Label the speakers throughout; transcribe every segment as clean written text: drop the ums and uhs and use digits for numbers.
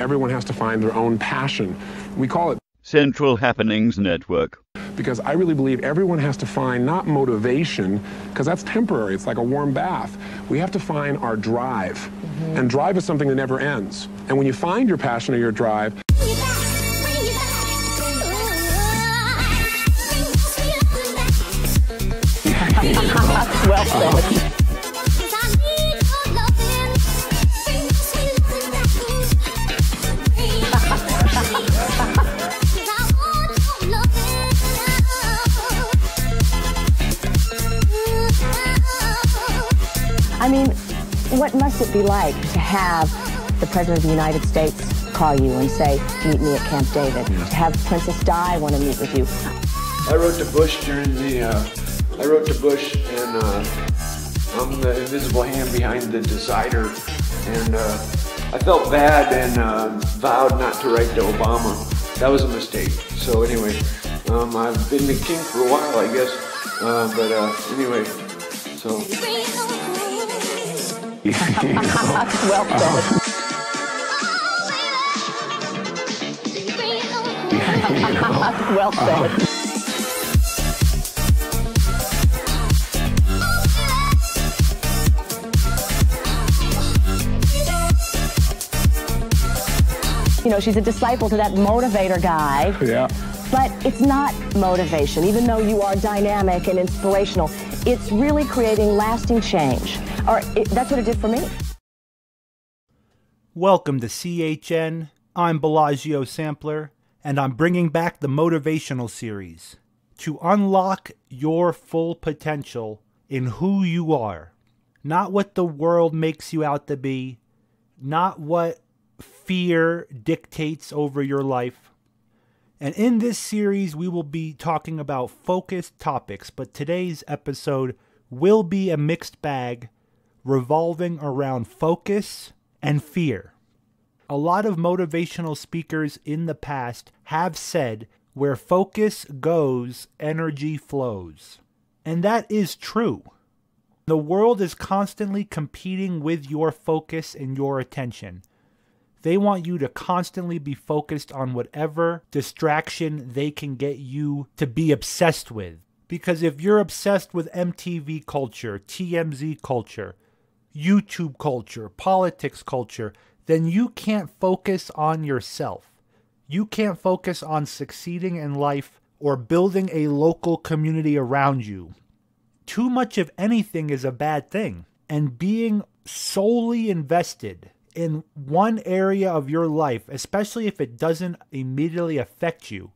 Speaker 1: Everyone has to find their own passion. We call it
Speaker 2: Central Happenings Network.
Speaker 1: because I really believe everyone has to find not motivation, because that's temporary, it's like a warm bath. We have to find our drive. And drive is something that never ends. And when you find your passion or your drive,
Speaker 3: well said. I mean, what must it be like to have the President of the United States call you and say, meet me at Camp David, to have Princess Di want to meet with you?
Speaker 4: I wrote to Bush during the, and I'm the invisible hand behind the decider, and I felt bad and vowed not to write to Obama. That was a mistake. So anyway, I've been the king for a while, I guess, but anyway, so.
Speaker 3: Well said. Well said. You know, she's a disciple to that motivator guy.
Speaker 1: yeah.
Speaker 3: But it's not motivation, even though you are dynamic and inspirational. It's really creating lasting change. Or that's what it did for me.
Speaker 5: Welcome to CHN. I'm Bellagio Sampler, and I'm bringing back the motivational series to unlock your full potential in who you are. Not what the world makes you out to be, not what fear dictates over your life. And in this series, we will be talking about focused topics, but today's episode will be a mixed bag revolving around focus and fear. A lot of motivational speakers in the past have said, where focus goes, energy flows. And that is true. The world is constantly competing with your focus and your attention. They want you to constantly be focused on whatever distraction they can get you to be obsessed with. Because if you're obsessed with MTV culture, TMZ culture, YouTube culture, politics culture, then you can't focus on yourself. You can't focus on succeeding in life or building a local community around you. Too much of anything is a bad thing. And being solely invested in one area of your life, especially if it doesn't immediately affect you,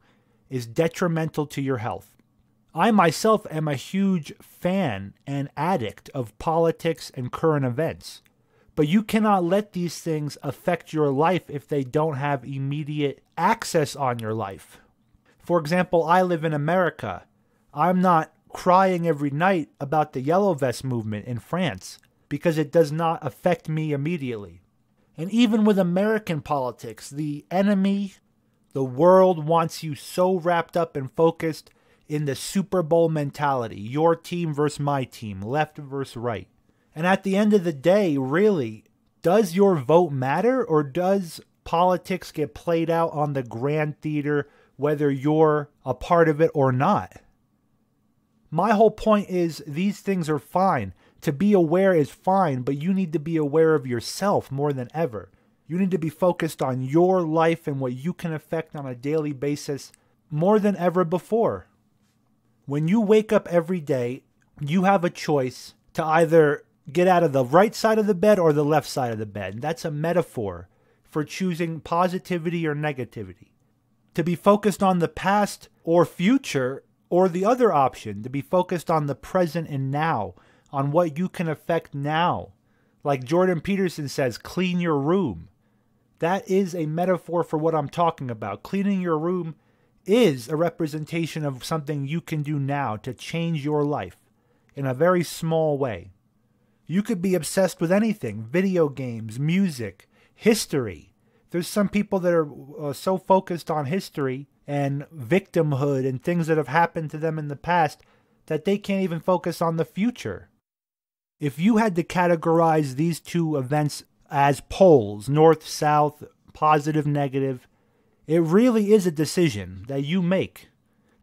Speaker 5: is detrimental to your health. I myself am a huge fan and addict of politics and current events. But you cannot let these things affect your life if they don't have immediate access on your life. For example, I live in America. I'm not crying every night about the Yellow Vest movement in France because it does not affect me immediately. And even with American politics, the enemy, the world wants you so wrapped up and focused in the Super Bowl mentality, your team versus my team, left versus right. And at the end of the day, really, does your vote matter, or does politics get played out on the grand theater whether you're a part of it or not? My whole point is these things are fine. To be aware is fine, but you need to be aware of yourself more than ever. You need to be focused on your life and what you can affect on a daily basis more than ever before. When you wake up every day, you have a choice to either get out of the right side of the bed or the left side of the bed. That's a metaphor for choosing positivity or negativity. To be focused on the past or future, or the other option, to be focused on the present and now, on what you can affect now. Like Jordan Peterson says, clean your room. That is a metaphor for what I'm talking about. Cleaning your room is a representation of something you can do now to change your life in a very small way. You could be obsessed with anything, video games, music, history. There's some people that are so focused on history and victimhood and things that have happened to them in the past that they can't even focus on the future. If you had to categorize these two events as poles, north, south, positive, negative, it really is a decision that you make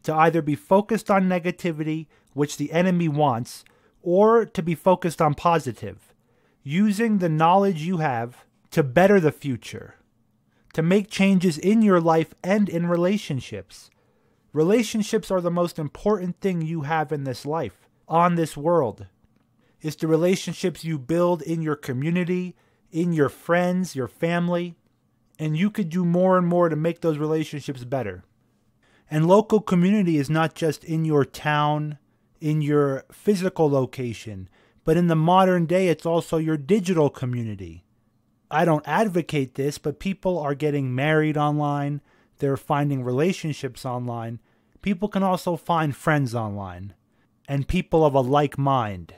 Speaker 5: to either be focused on negativity, which the enemy wants, or to be focused on positive, using the knowledge you have to better the future, to make changes in your life and in relationships. Relationships are the most important thing you have in this life, on this world. It's the relationships you build in your community, in your friends, your family, and you could do more and more to make those relationships better. And local community is not just in your town, in your physical location, but in the modern day, it's also your digital community. I don't advocate this, but people are getting married online. They're finding relationships online. People can also find friends online and people of a like mind.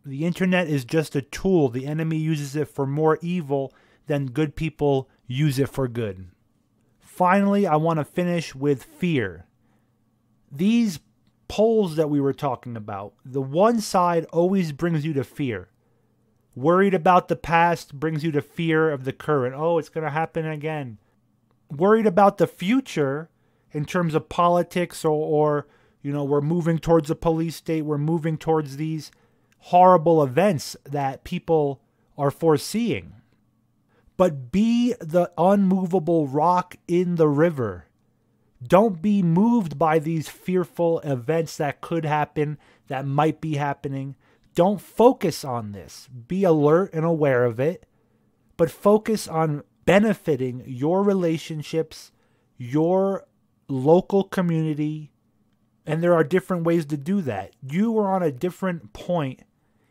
Speaker 5: The internet is just a tool. The enemy uses it for more evil than good people use it for good. Finally, I want to finish with fear. These poles that we were talking about, the one side always brings you to fear. Worried about the past brings you to fear of the current. Oh, it's going to happen again. Worried about the future in terms of politics or we're moving towards a police state. We're moving towards these horrible events that people are foreseeing. But be the unmovable rock in the river. Don't be moved by these fearful events that could happen, that might be happening. Don't focus on this. Be alert and aware of it, but focus on benefiting your relationships, your local community, and there are different ways to do that. You are on a different point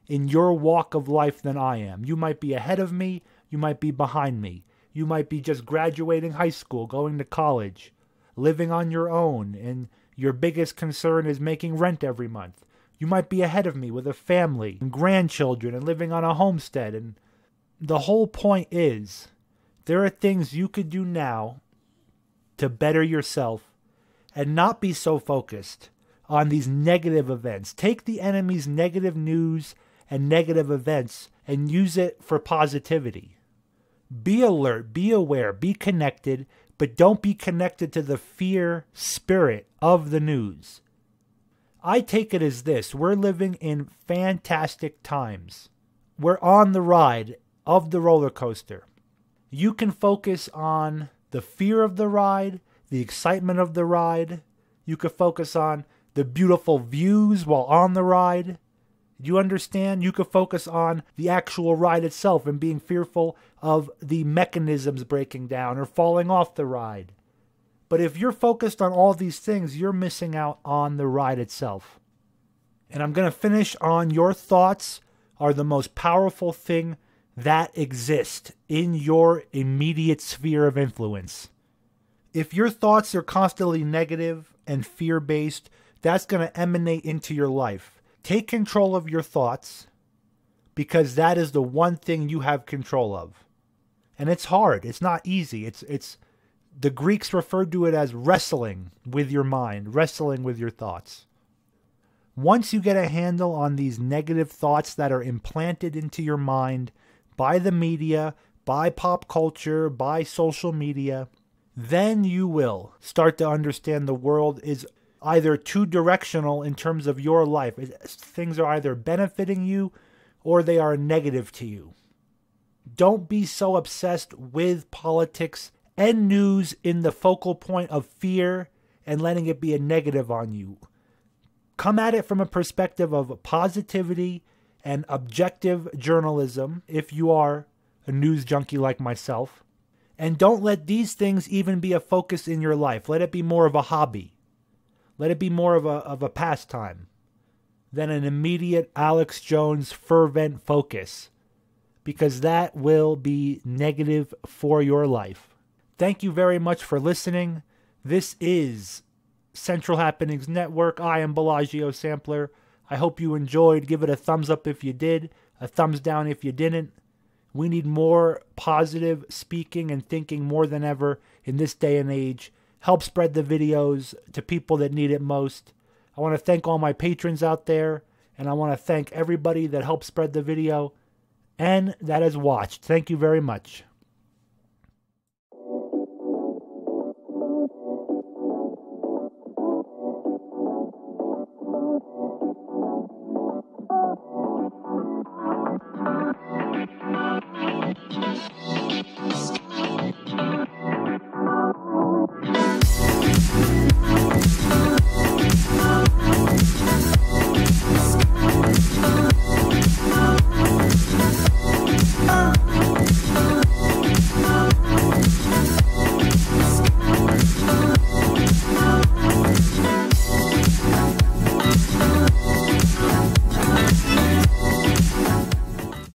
Speaker 5: in your walk of life than I am. You might be ahead of me, you might be behind me. You might be just graduating high school, going to college, living on your own, and your biggest concern is making rent every month. You might be ahead of me with a family and grandchildren and living on a homestead. And the whole point is, there are things you could do now to better yourself and not be so focused on these negative events. Take the enemy's negative news and negative events and use it for positivity. Be alert, be aware, be connected, but don't be connected to the fear spirit of the news. I take it as this: we're living in fantastic times. We're on the ride of the roller coaster. You can focus on the fear of the ride, the excitement of the ride. You could focus on the beautiful views while on the ride. Do you understand? You could focus on the actual ride itself and being fearful of the mechanisms breaking down or falling off the ride. But if you're focused on all these things, you're missing out on the ride itself. And I'm going to finish on your thoughts are the most powerful thing that exist in your immediate sphere of influence. If your thoughts are constantly negative and fear-based, that's going to emanate into your life. Take control of your thoughts, because that is the one thing you have control of. And it's hard. It's not easy. It's the Greeks referred to it as wrestling with your mind, wrestling with your thoughts. Once you get a handle on these negative thoughts that are implanted into your mind by the media, by pop culture, by social media, then you will start to understand the world is either two-directional in terms of your life. Things are either benefiting you or they are negative to you. Don't be so obsessed with politics and news in the focal point of fear and letting it be a negative on you. Come at it from a perspective of positivity and objective journalism, if you are a news junkie like myself. And don't let these things even be a focus in your life. Let it be more of a hobby. Let it be more of a pastime than an immediate Alex Jones fervent focus, because that will be negative for your life. Thank you very much for listening. This is Central Happenings Network. I am Bellagio Sampler. I hope you enjoyed. Give it a thumbs up if you did, a thumbs down if you didn't. We need more positive speaking and thinking more than ever in this day and age. Help spread the videos to people that need it most. I want to thank all my patrons out there And I want to thank everybody that helped spread the video and that has watched. Thank you very much.